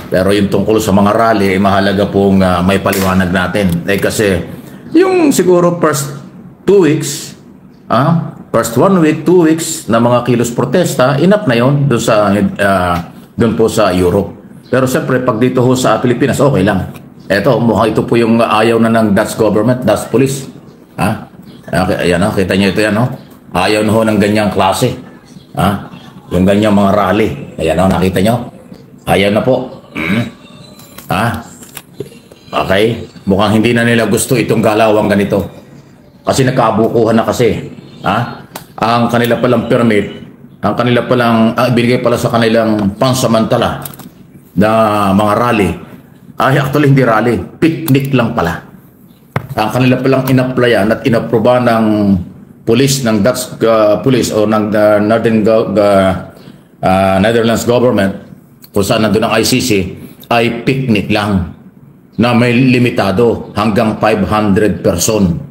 Pero yung tungkol sa mga rally, mahalaga pong may paliwanag natin. Kasi yung siguro first 2 weeks, first 1 week, 2 weeks na mga kilos protesta, enough na yon doon po sa Europe. Pero siyempre, pag dito ho sa Pilipinas, okay lang. Ito po yung ayaw na ng Dutch government, Dutch police. Ayan, kita nyo ito yan, ayaw na ho ng ganyang klase. Yung ganyang mga rally. Ayan, nakita nyo? Ayaw na po. Okay? Mukhang hindi na nila gusto itong galawang ganito. Kasi nakabukuhan na kasi. Ang kanila palang permit, ang kanila palang, binigay pala sa kanilang pansamantala na mga rally. Actually, hindi rally. Picnic lang pala. Ang kanila palang in-applyan at in-approva ng police, ng Dutch police o ng Netherlands government, kung saan nandun ang ICC, ay picnic lang na may limitado hanggang 500 person.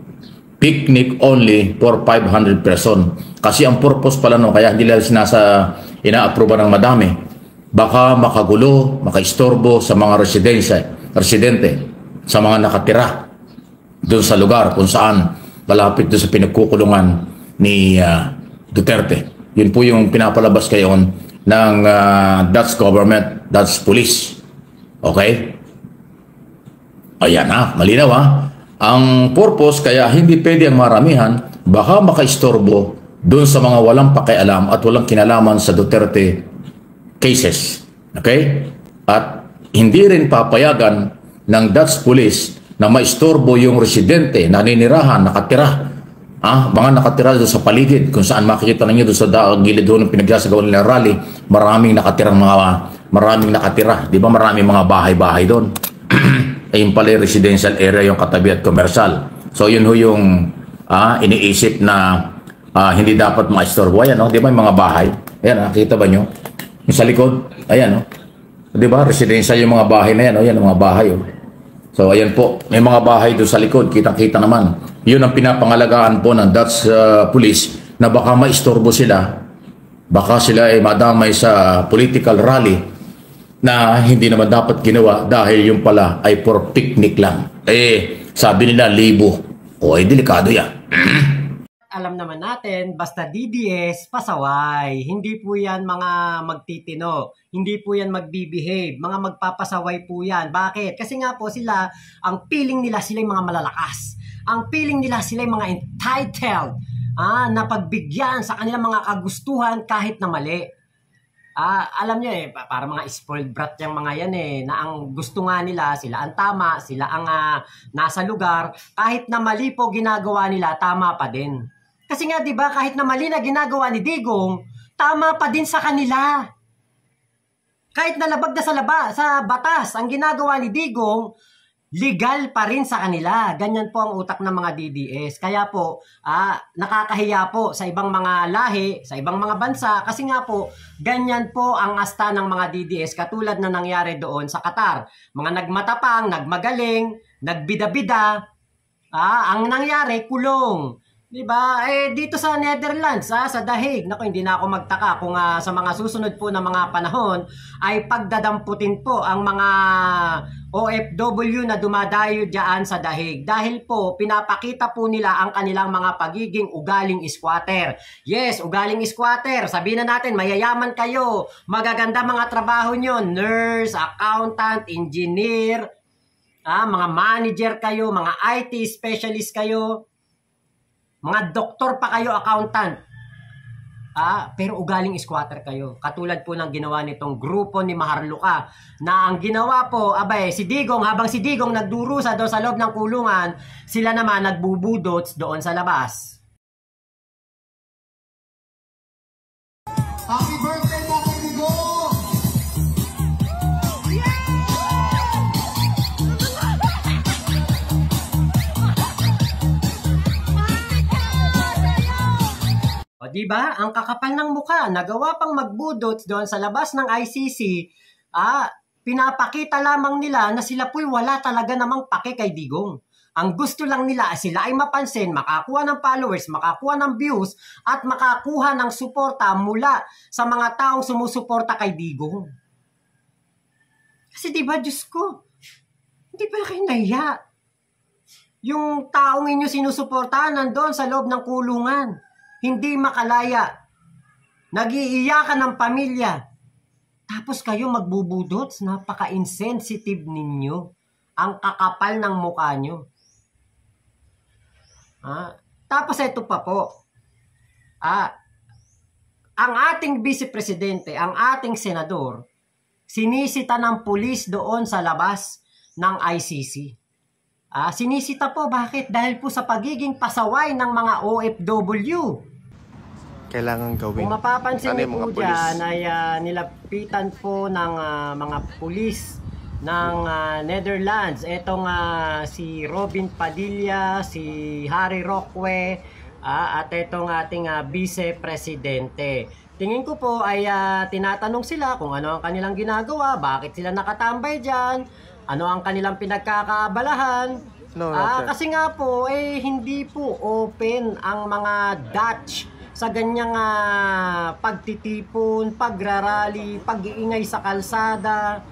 Picnic only for 500 person. Kasi ang purpose pala kaya hindi nila ina-approve ng madami, baka makagulo, makaistorbo sa mga residente, sa mga nakatira doon sa lugar kung saan malapit doon sa pinagkukulungan ni Duterte. Yun po yung pinapalabas ngayon ng Dutch government, Dutch police. Okay? Ayan malinaw Ang purpose kaya hindi pwede ang maramihan, baka makaistorbo doon sa mga walang pakialam at walang kinalaman sa Duterte cases. Okay? At hindi rin papayagan ng Dutch police na maistorbo yung residente, naninirahan, nakatira. Mga nakatira doon sa paligid, kung saan makikita ninyo doon sa gilid doon ng pinagsasagawa nila rally, maraming nakatira. Di ba maraming mga bahay-bahay doon? Ayun pala yung residential area, yung katabi at commercial. So yun ho yung iniisip na hindi dapat maistorbo. Ayan, di ba yung mga bahay? Ayan, nakita ba nyo? Yung sa likod, ayan, di ba? Residential yung mga bahay na yan, ayan, mga bahay. So ayan po, may mga bahay doon sa likod, kitang-kita naman. Yun ang pinapangalagaan po ng Dutch police na baka maistorbo sila, baka sila ay madamay sa political rally na hindi naman dapat ginawa dahil yung pala ay for picnic lang. Sabi nila libo. Delikado yan. Alam naman natin, basta DDS, pasaway. Hindi po yan mga magtitino. Hindi po yan magbibehave. Mga magpapasaway po yan. Bakit? Kasi nga po sila, ang feeling nila sila yung mga malalakas. Ang feeling nila sila yung mga entitled na pagbigyan sa kanilang mga kagustuhan kahit na mali. Alam nyo para mga spoiled brat yung mga yan na ang gusto nga nila, sila ang tama, sila ang nasa lugar, kahit na mali po ginagawa nila, tama pa din. Kasi nga 'di ba, kahit na mali na ginagawa ni Digong, tama pa din sa kanila. Kahit na labag na sa batas ang ginagawa ni Digong, legal pa rin sa kanila. Ganyan po ang utak ng mga DDS. Kaya po, nakakahiya po sa ibang mga lahi, sa ibang mga bansa, kasi nga po, ganyan po ang asta ng mga DDS, katulad na nangyari doon sa Qatar. Mga nagmatapang, nagmagaling, nagbida-bida, ang nangyari, kulong. Diba? Dito sa Netherlands, sa The Hague, naku, hindi na ako magtaka kung sa mga susunod po na mga panahon ay pagdadamputin po ang mga OFW na dumadayo dyan sa The Hague. Dahil po, pinapakita po nila ang kanilang mga pagiging ugaling squatter. Yes, ugaling squatter. Sabihin na natin, mayayaman kayo, magaganda mga trabaho nyo, nurse, accountant, engineer, mga manager kayo, mga IT specialist kayo, mga doktor pa kayo, accountant. Pero ugaling squatter kayo. Katulad po ng ginawa nitong grupo ni Maharluka. Na ang ginawa po, si Digong, habang si Digong nagdurusa doon sa loob ng kulungan, sila naman nagbubudots doon sa labas. Happy birthday na kay Digong! Diba? Ang kakapal ng mukha, nagawa pang magbudots doon sa labas ng ICC, pinapakita lamang nila na sila po'y wala talaga namang pake kay Digong. Ang gusto lang nila sila ay mapansin, makakuha ng followers, makakuha ng views, at makakuha ng suporta mula sa mga taong sumusuporta kay Digong. Kasi diba, Diyos ko, hindi pala kayo nahiya. Yung taong inyo sinusuportahan nandun sa loob ng kulungan. Hindi makalaya. Nag-iiyakan ng pamilya. Tapos kayo magbubudot, napaka-insensitive ninyo. Ang kakapal ng mukha nyo. Tapos ito pa po. Ang ating vice-presidente, ang ating senador, sinisita ng pulis doon sa labas ng ICC. Sinisita po, bakit? Dahil po sa pagiging pasaway ng mga OFW. Kailangan gawin. Kung mapapansin Ano niyo yung po mga pulis? dyan ay nilapitan po ng mga pulis ng Netherlands. Etong si Robin Padilla, si Harry Roque, at itong ating vice-presidente. Tingin ko po ay tinatanong sila kung ano ang kanilang ginagawa, bakit sila nakatambay dyan, ano ang kanilang pinagkakaabalahan. No, sir. Kasi nga po, hindi po open ang mga Dutch sa ganyang pagtitipon, pagrarally, pag-iingay sa kalsada.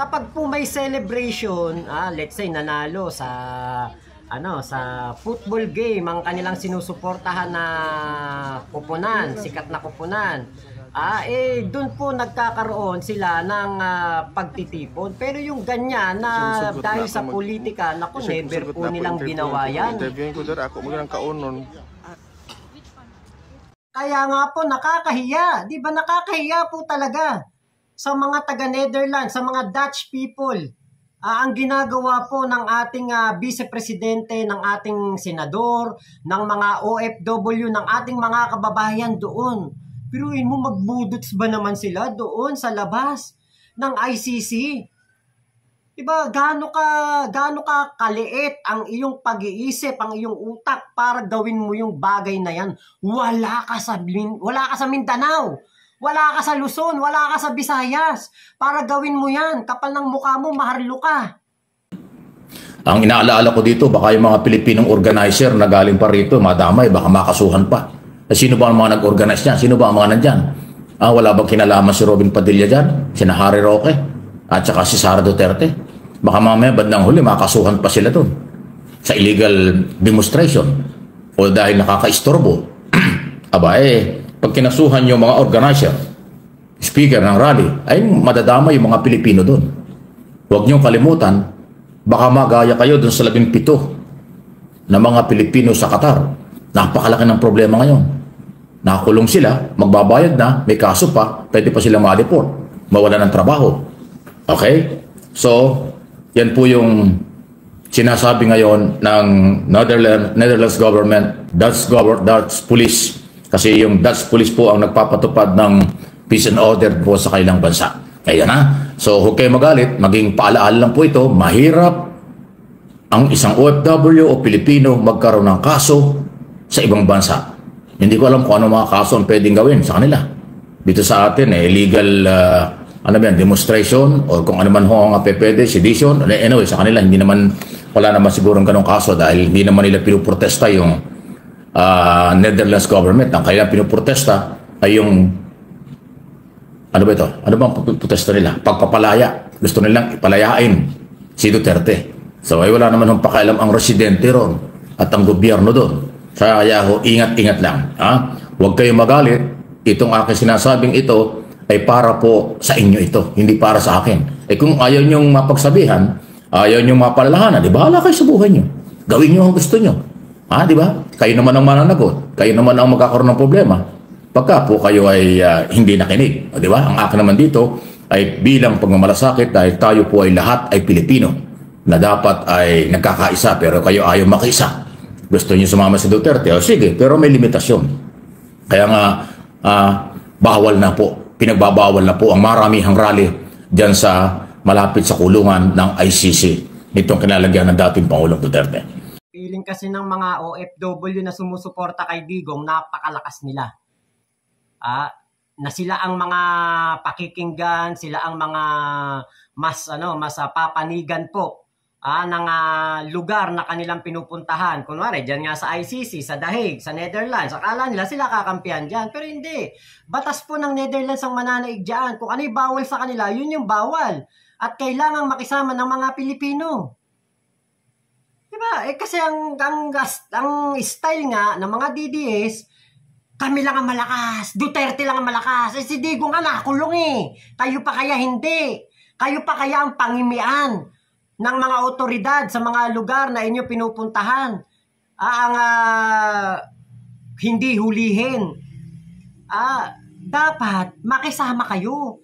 Kapag po may celebration, let's say nanalo sa football game ang kanilang sinusuportahan na kupunan, sikat na kupunan. Doon po nagkakaroon sila ng pagtitipon. Pero yung ganyan na Susugot dahil na sa ako politika, naku, never Susugot po na ako, nilang ginawa yan. Interviewin ko doon, ako magandang kaunon. Kaya nga po, nakakahiya. Di ba nakakahiya po talaga sa mga taga-Netherlands, sa mga Dutch people. Ang ginagawa po ng ating vice-presidente, ng ating senador, ng mga OFW, ng ating mga kababayan doon. Piruin mo, magbudots ba naman sila doon sa labas ng ICC? Diba, gaano ka kaliit ang iyong pag-iisip, ang iyong utak para gawin mo yung bagay na yan. Wala ka sa Mindanao. Wala ka sa Luzon, wala ka sa Visayas. Para gawin mo yan, kapal ng mukha mo, maharlo ka. Ang inaalaala ko dito, baka yung mga Pilipinong organizer na galing pa rito, madamay, baka makasuhan pa. Sino ba ang mga nag-organize niyan? Sino ba ang mga nandyan? Wala bang kinalaman si Robin Padilla dyan? Si Harry Roque? At saka si Sara Duterte? Baka mamaya bandang huli, makasuhan pa sila doon sa illegal demonstration o dahil nakakaistorbo. Pag kinasuhan yung mga organizer, speaker ng rally, ay madadama yung mga Pilipino doon. Huwag niyong kalimutan, baka magaya kayo doon sa 17 na mga Pilipino sa Qatar. Napakalaki ng problema ngayon. Nakakulong sila, magbabayad na, may kaso pa, pwede pa sila ma-deport, mawala ng trabaho. Okay? So, yan po yung sinasabi ngayon ng Netherlands government, Dutch police. Kasi yung Dutch police po ang nagpapatupad ng peace and order po sa kanilang bansa. Ayan na. So, huwag kayo magalit. Maging paalaala lang po ito. Mahirap ang isang OFW o Pilipino magkaroon ng kaso sa ibang bansa. Hindi ko alam kung ano mga kaso ang pwedeng gawin sa kanila. Dito sa atin, illegal demonstration o kung ano man ho ang pwede, sedition. Anyway, sa kanila, wala naman sigurong ganong kaso dahil hindi naman nila pinuprotesta yung Netherlands government. Ang kailang pinuprotesta ay yung ano ba ito? Ano bang protesta nila? Pagpapalaya. Gusto nilang ipalayain si Duterte. So ay wala naman hong pakialam ang residente ron at ang gobyerno doon. Kaya ho, ingat-ingat lang. Huwag kayong magalit. Itong aking sinasabing ito ay para po sa inyo ito, hindi para sa akin. Kung ayaw niyong mapagsabihan, ayaw niyong mapalalahanan, di bahala kayo sa buhay niyo. Gawin niyo ang gusto niyo. Di ba? Kayo naman ang mananagot. Kayo naman ang magkakaroon ng problema. Pagka po kayo ay hindi nakinig. Di ba? Ang akin naman dito ay bilang pagmamalasakit dahil tayo po ay lahat ay Pilipino na dapat ay nagkakaisa pero kayo ayaw makiisa. Gusto niyo sumama si Duterte? O sige, pero may limitasyon. Kaya nga, bawal na po. Pinagbabawal na po ang maramihang rally dyan sa malapit sa kulungan ng ICC. Itong kinalagyan ng dating Pangulong Duterte. Feeling kasi ng mga OFW na sumusuporta kay Digong, napakalakas nila. Na sila ang mga pakikinggan, sila ang mga mas papanigan po ng lugar na kanilang pinupuntahan. Kunwari, dyan nga sa ICC, sa The Hague, sa Netherlands. Akala nila sila kakampihan dyan. Pero hindi. Batas po ng Netherlands ang mananaig dyan. Kung ano yung bawal sa kanila, yun yung bawal. At kailangang makisama ng mga Pilipino. Diba? Kasi ang style nga ng mga DDS, kami lang ang malakas. Duterte lang ang malakas. Si Digong nga nakulong eh. Kayo pa kaya hindi? Kayo pa kaya ang pangimian ng mga otoridad sa mga lugar na inyo pinupuntahan? Hindi hulihin. Dapat makisama kayo.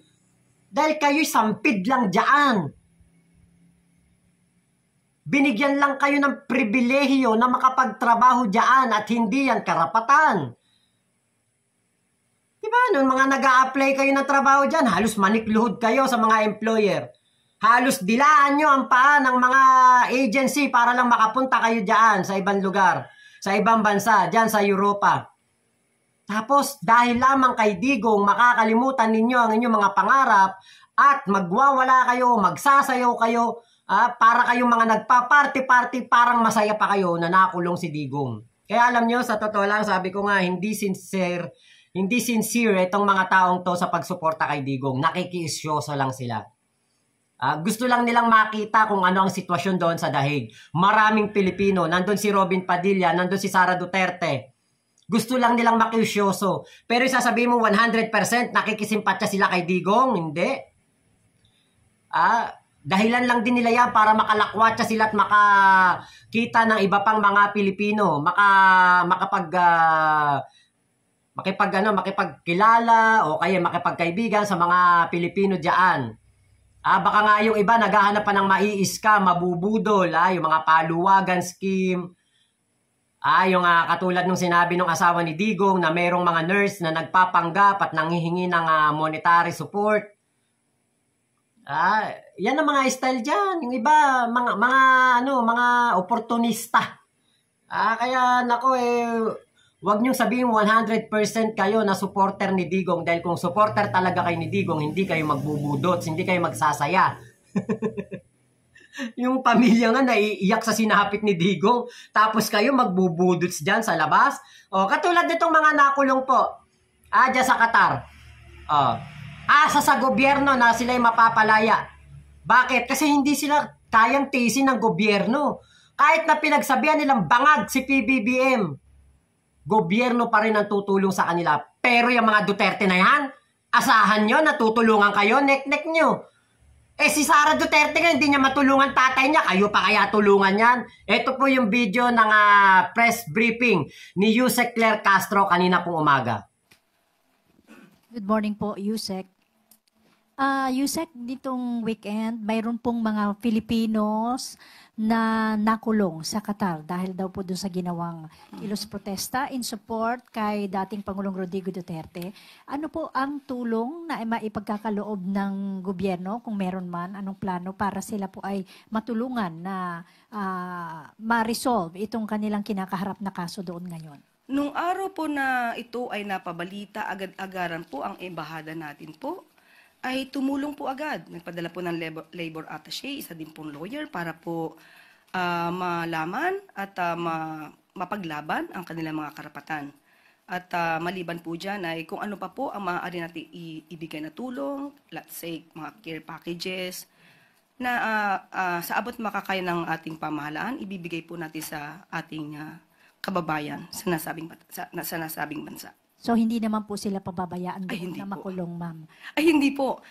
Dahil kayo'y sampid lang dyan. Binigyan lang kayo ng pribilehiyo na makapagtrabaho dyan at hindi yan karapatan. Diba? Nung mga nag-a-apply kayo ng trabaho dyan, halos manikluhod kayo sa mga employer. Halos dilaan nyo ang paa ng mga agency para lang makapunta kayo dyan sa ibang lugar, sa ibang bansa, dyan sa Europa. Tapos, dahil lamang kay Digong, makakalimutan ninyo ang inyong mga pangarap at magwawala kayo, magsasayaw kayo, para kayong mga nagpa-party-party, parang masaya pa kayo na nakulong si Digong. Kaya alam nyo, sa totoo lang, sabi ko nga, hindi sincere itong mga taong to sa pagsuporta kay Digong. Nakikiisyoso lang sila. Gusto lang nilang makita kung ano ang sitwasyon doon sa The Hague. Maraming Pilipino. Nandun si Robin Padilla, nandun si Sara Duterte. Gusto lang nilang makiusyoso. Pero isasabihin mo 100% nakikisimpatya sila kay Digong? Hindi. Dahilan lang din nila yan para makalakwatsa sila at makakita ng iba pang mga Pilipino. Makipagkilala o kaya makipagkaibigan sa mga Pilipino diyan. Baka nga yung iba naghahanap pa ng maiiska, mabubudol, yung mga paluwagan scheme. Yung katulad nung sinabi ng asawa ni Digong na mayroong mga nurse na nagpapanggap at nanghihingi ng monetary support. Yan ang mga style diyan. Yung iba mga oportunista. Kaya nako wag niyong sabihin 100% kayo na supporter ni Digong dahil kung supporter talaga kayo ni Digong, hindi kayo magbubudot, hindi kayo magsasaya. Yung pamilya nga naiiyak sa sinahapit ni Digong, tapos kayo magbubudots dyan sa labas. Katulad nitong mga nakulong po, dyan sa Qatar. Asa sa gobyerno na sila yung mapapalaya. Bakit? Kasi hindi sila kayang tiisin ng gobyerno. Kahit na pinagsabihan nilang bangag si PBBM, gobyerno pa rin ang tutulong sa kanila. Pero yung mga Duterte na yan, asahan nyo na tutulungan kayo, nek-nek nyo. Si Sara Duterte nga, hindi niya matulungan tatay niya. Kayo pa kaya tulungan yan? Ito po yung video ng press briefing ni Yusek Claire Castro kanina pong umaga. Good morning po, Yusek. Yusek, ditong weekend, mayroon pong mga Filipinos na nakulong sa Qatar dahil daw po doon sa ginawang kilos protesta in support kay dating Pangulong Rodrigo Duterte. Ano po ang tulong na maipagkakaloob ng gobyerno kung meron man? Anong plano para sila po ay matulungan na ma-resolve itong kanilang kinakaharap na kaso doon ngayon? Nung araw po na ito ay napabalita, agad-agaran po ang embahada natin po ay tumulong po agad. Nagpadala po ng labor attaché, isa din pong lawyer para po malaman at mapaglaban ang kanilang mga karapatan. At maliban po dyan ay kung ano pa po ang maaari natin ibigay na tulong, let's say mga care packages, na sa abot makakaya ng ating pamahalaan, ibibigay po natin sa ating kababayan sa nasabing bansa. So, hindi naman po sila pababayaan doon hindi na po. makulong, ma'am? Ay, hindi po.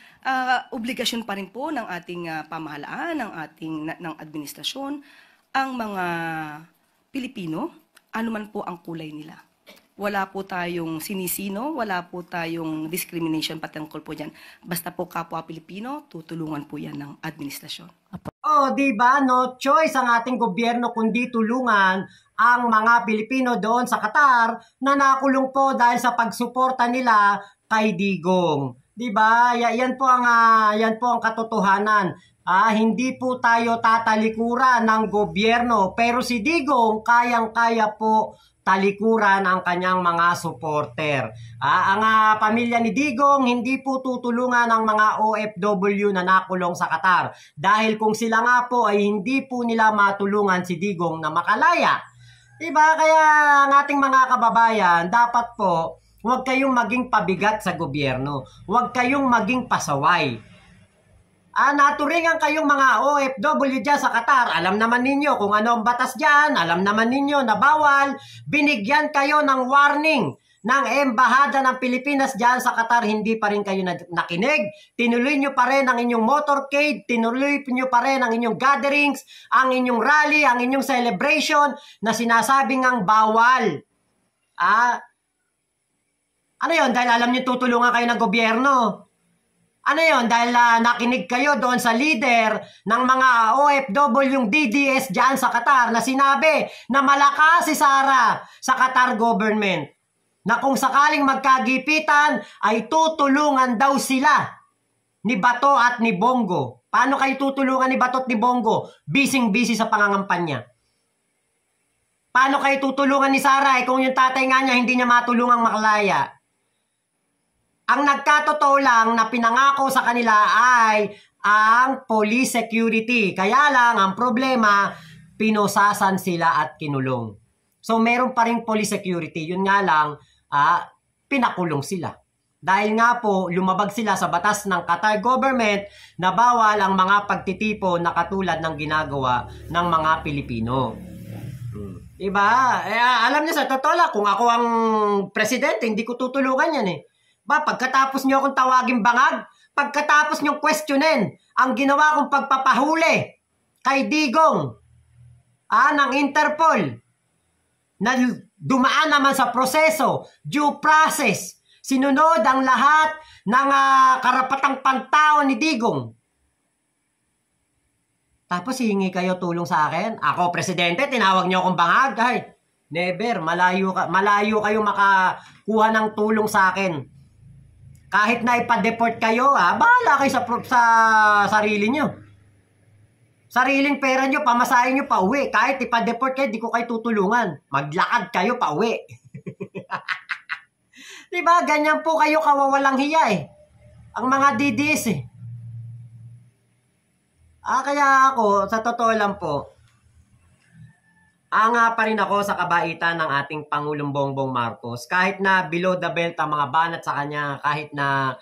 Obligasyon pa rin po ng ating pamahalaan, ng administrasyon, ang mga Pilipino, anuman po ang kulay nila. Wala po tayong sinisino, wala po tayong discrimination patungkol po dyan. Basta po kapwa Pilipino, tutulungan po yan ng administrasyon. Diba? No choice ang ating gobyerno kundi tulungan ang mga Pilipino doon sa Qatar na nakulong po dahil sa pagsuporta nila kay Digong. Diba? Yan po ang katotohanan. Hindi po tayo tatalikuran ng gobyerno, pero si Digong kayang-kaya po talikuran ang kanyang mga supporter. Ang pamilya ni Digong hindi po tutulungan ang mga OFW na nakulong sa Qatar dahil kung sila nga po ay hindi po nila matulungan si Digong na makalaya. Diba? Kaya ang ating mga kababayan, dapat po huwag kayong maging pabigat sa gobyerno. Huwag kayong maging pasaway. Naturingan kayong mga OFW dyan sa Qatar. Alam naman ninyo kung ano ang batas dyan. Alam naman ninyo na bawal. Binigyan kayo ng warning ng Embahada ng Pilipinas dyan sa Qatar. Hindi pa rin kayo nakinig. Tinuloy nyo pa rin ang inyong motorcade. Tinuloy nyo pa rin ang inyong gatherings, ang inyong rally, ang inyong celebration na sinasabing ang bawal. Ano yun? Dahil alam nyo tutulungan kayo ng gobyerno. Ano yun? Dahil nakinig kayo doon sa leader ng mga OFW yung DDS dyan sa Qatar na sinabi na malakas si Sara sa Qatar government. Na kung sakaling magkagipitan ay tutulungan daw sila ni Bato at ni Bongo. Paano kayo tutulungan ni Bato at ni Bongo? Busy sa pangangampanya. Paano kayo tutulungan ni Sara kung yung tatay nga niya hindi niya matulungang makalaya? Ang nagkatotoo lang na pinangako sa kanila ay ang police security. Kaya lang, ang problema, pinusasan sila at kinulong. So, meron pa rin police security. Yun nga lang, pinakulong sila. Dahil nga po, lumabag sila sa batas ng Qatar government na bawal ang mga pagtitipon na katulad ng ginagawa ng mga Pilipino. Diba? Alam niyo sa totoo lang, kung ako ang presidente, hindi ko tutulungan yan eh. Pagkatapos nyo akong tawagin bangag, pagkatapos nyo questionin ang ginawa kong pagpapahuli kay Digong ng Interpol na dumaan naman sa proseso, due process, sinunod ang lahat ng karapatang pantao ni Digong. Tapos hihingi kayo tulong sa akin? Ako, presidente, tinawag nyo akong bangag? Ay, never, malayo kayo makakuha ng tulong sa akin. Kahit na ipa-deport kayo, bahala kayo sa sarili nyo. Sariling pera nyo, pamasahin nyo pa uwi. Kahit ipa-deport kayo, di ko kayo tutulungan. Maglakad kayo pa uwi. Diba? Ganyan po kayo kawawalang hiya eh. Ang mga DDS eh. Kaya ako, sa totoo lang po, pa rin ako sa kabaitan ng ating Pangulong Bongbong Marcos. Kahit na below the belt ang mga banat sa kanya, kahit na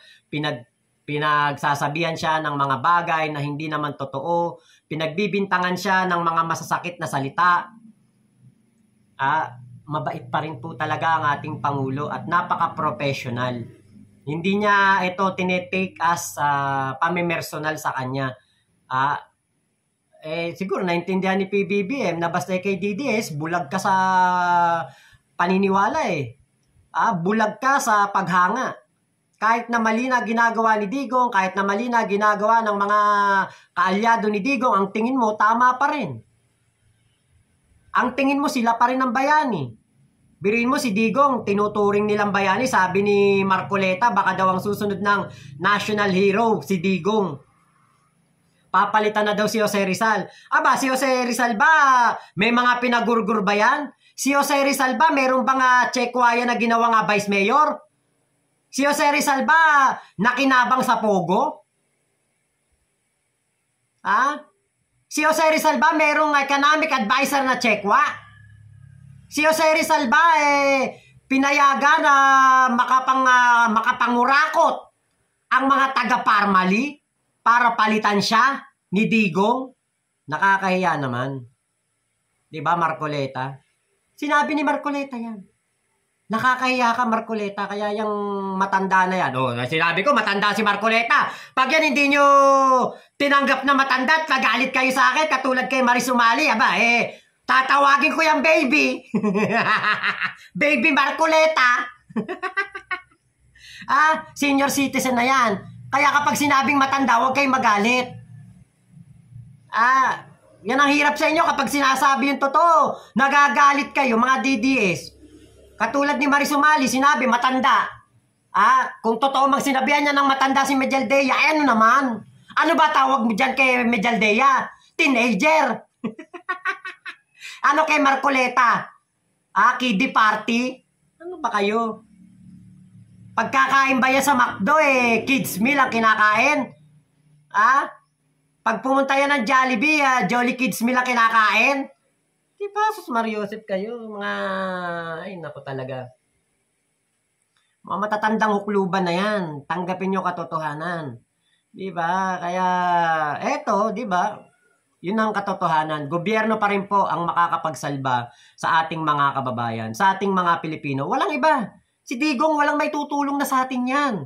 pinagsasabihan siya ng mga bagay na hindi naman totoo, pinagbibintangan siya ng mga masasakit na salita, mabait pa rin po talaga ang ating Pangulo at napaka-professional. Hindi niya ito tinetake as pamimersonal sa kanya. Siguro naintindihan ni PBBM na basta kay DDS, bulag ka sa paniniwala eh. Bulag ka sa paghanga. Kahit na mali na ginagawa ni Digong, kahit na mali na ginagawa ng mga kaalyado ni Digong, ang tingin mo tama pa rin. Ang tingin mo sila pa rin ang bayani. Biruin mo si Digong, tinuturing nilang bayani, sabi ni Marcoleta, baka daw ang susunod ng national hero, si Digong. Papalitan na daw si Jose Rizal. Si Jose Rizal ba, may mga pinagurgur ba yan? Si Jose Rizal ba, merong bang chekwaya na ginawa nga vice mayor? Si Jose Rizal ba, nakinabang sa Pogo? Si Jose Rizal ba, merong economic advisor na chekwa? Si Jose Rizal ba, pinayagan na makapangurakot ang mga taga-Parmali para palitan siya ni Digong? Nakakahiya naman. Diba, Marcoleta? Sinabi ni Marcoleta yan. Nakakahiya ka, Marcoleta, kaya yung matanda na yan. Sinabi ko, matanda si Marcoleta. Pag yan hindi nyo tinanggap na matanda at nagalit kayo sa akin, katulad kay Maris Umali, tatawagin ko yung baby. Baby Marcoleta. Senior citizen na yan. Kaya kapag sinabing matanda, huwag kayong magalit. Yan ang hirap sa inyo kapag sinasabi yung totoo. Nagagalit kayo, mga DDS. Katulad ni Maris Umali, sinabi, matanda. Kung totoo sinabihan niya ng matanda si Medjaldea, ano naman? Ano ba tawag mo dyan kay Medjaldea? Teenager. Ano kay Marcoleta? Kiddie party? Ano ba kayo? Pagkakain ba yan sa McDo kids meal ang kinakain? Pag pumunta yan ng Jollibee, Jolly Kids meal ang kinakain? Diba, sus Mariosep kayo, mga, ay naku talaga. Mga matatandang hukluban na yan, tanggapin nyo katotohanan. Diba, kaya, eto, diba, yun ang katotohanan. Gobyerno pa rin po ang makakapagsalba sa ating mga kababayan, sa ating mga Pilipino. Walang iba. Si Digong, walang may tutulong na sa atin yan.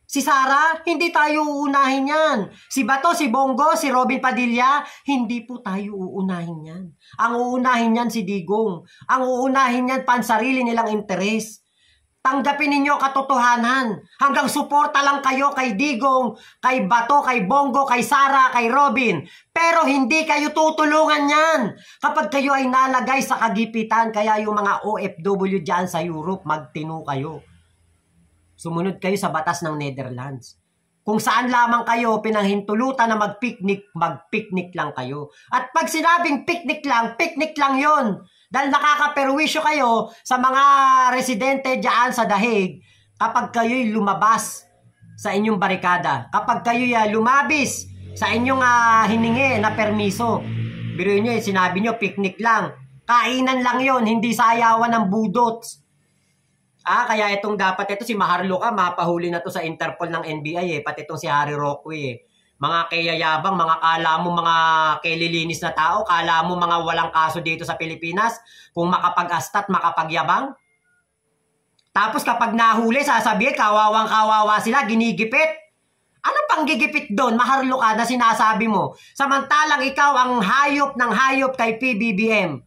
Si Sara, hindi tayo uunahin yan. Si Bato, si Bongo, si Robin Padilla, hindi po tayo uunahin yan. Ang uunahin yan si Digong. Ang uunahin yan pansarili nilang interes. Tanggapin ninyo katotohanan. Hanggang suporta lang kayo kay Digong, kay Bato, kay Bongo, kay Sara, kay Robin. Pero hindi kayo tutulungan yan. Kapag kayo ay nalagay sa kagipitan, kaya yung mga OFW dyan sa Europe, magtino kayo. Sumunod kayo sa batas ng Netherlands. Kung saan lamang kayo pinanghintulutan na mag-picnic lang kayo. At pag sinabing picnic lang yon. Dahil nakakaperwisyo kayo sa mga residente dyan sa Dahig kapag kayo'y lumabas sa inyong barikada. Kapag kayo'y lumabis sa inyong hiningi na permiso. Biruin nyo, sinabi nyo, picnic lang. Kainan lang yon, hindi sayawan ng budots. Kaya itong dapat ito si Maharlika, mapahuli na to sa Interpol ng NBI pati itong si Harry Roque Mga kayayabang, mga kala mo mga kelilinis na tao, kala mo mga walang kaso dito sa Pilipinas, kung makapag-astat, makapagyabang. Tapos kapag nahuli, sasabihin, kawawang-kawawa sila, ginigipit. Ano pang gigipit doon, Maharlika, na sinasabi mo? Samantalang ikaw ang hayop ng hayop kay PBBM.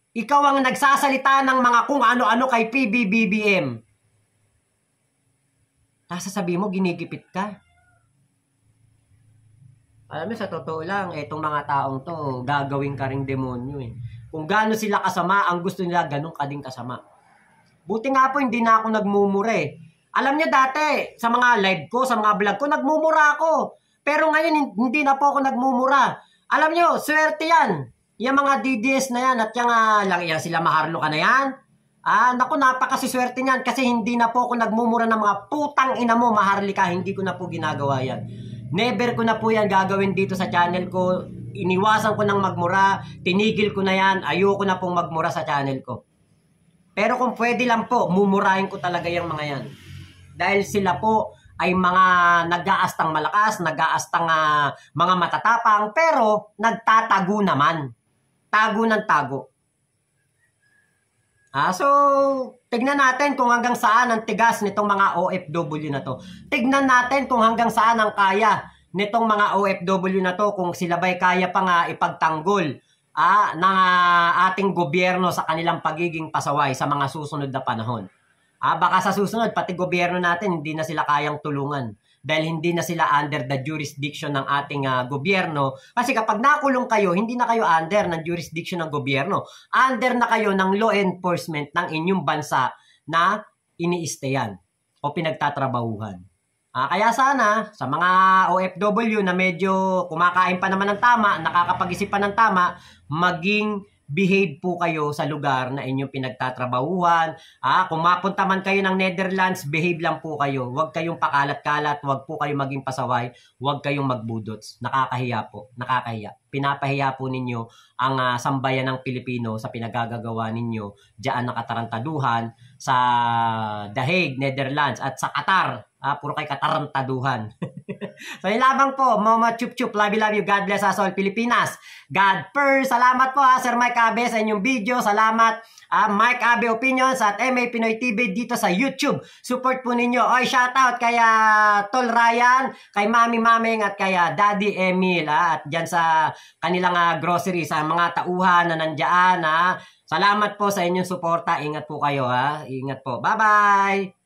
Ikaw ang nagsasalita ng mga kung ano-ano kay PBBM. Sasabihin mo, ginigipit ka. Alam mo, sa totoo lang, etong mga taong to, gagawin ka ring demonyo Kung gaano sila kasama, ang gusto nila, ganun ka din kasama. Buti nga po, hindi na ako nagmumura Alam niyo dati, sa mga live ko, sa mga vlog ko, nagmumura ako. Pero ngayon, hindi na po ako nagmumura. Alam niyo, swerte yan. Yung mga DDS na yan, at yung sila Maharlika na yan, naku, napakasiswerte niyan kasi hindi na po ako nagmumura ng mga putang ina mo, Maharlika. Hindi ko na po ginagawa yan. Never ko na po yan gagawin dito sa channel ko. Iniwasan ko ng magmura. Tinigil ko na yan. Ayoko na pong magmura sa channel ko. Pero kung pwede lang po, mumurahin ko talaga yung mga yan. Dahil sila po ay mga nag-aastang malakas, nag-aastang mga matatapang, pero nagtatago naman. Tago ng tago. So, tignan natin kung hanggang saan ang tigas nitong mga OFW na to. Tignan natin kung hanggang saan ang kaya nitong mga OFW na to, kung sila ba'y kaya pa nga ipagtanggol ng ating gobyerno sa kanilang pagiging pasaway sa mga susunod na panahon. Baka sa susunod, pati gobyerno natin, hindi na sila kayang tulungan. Dahil hindi na sila under the jurisdiction ng ating gobyerno. Kasi kapag nakulong kayo, hindi na kayo under ng jurisdiction ng gobyerno. Under na kayo ng law enforcement ng inyong bansa na iniistayan o pinagtatrabahuhan. Kaya sana, sa mga OFW na medyo kumakain pa naman ng tama, nakakapag-isip pa ng tama, maging behave po kayo sa lugar na inyong pinagtatrabahuhan. Kung mapunta man kayo ng Netherlands, behave lang po kayo. Huwag kayong pakalat-kalat, huwag po kayong maging pasaway, huwag kayong magbudots. Nakakahiya po, nakakahiya. Pinapahiya po ninyo ang sambayan ng Pilipino sa pinagagagawa ninyo diyan nakatarantaduhan sa Dahig, Netherlands at sa Qatar. Puro kay katarantaduhan. So yun lamang po, Mama Chup Chup, love you, God bless us all Pilipinas. God first. Salamat po Sir Mike Abe sa inyong video. Salamat Mike Abe Opinions at MA Pinoy TV dito sa YouTube. Support po ninyo. Shoutout kay Tol Ryan, kay Mami Maming at kay Daddy Emil at dyan sa kanilang grocery, sa mga tauhan na nandyan. Salamat po sa inyong suporta. Ingat po kayo Ingat po. Bye-bye!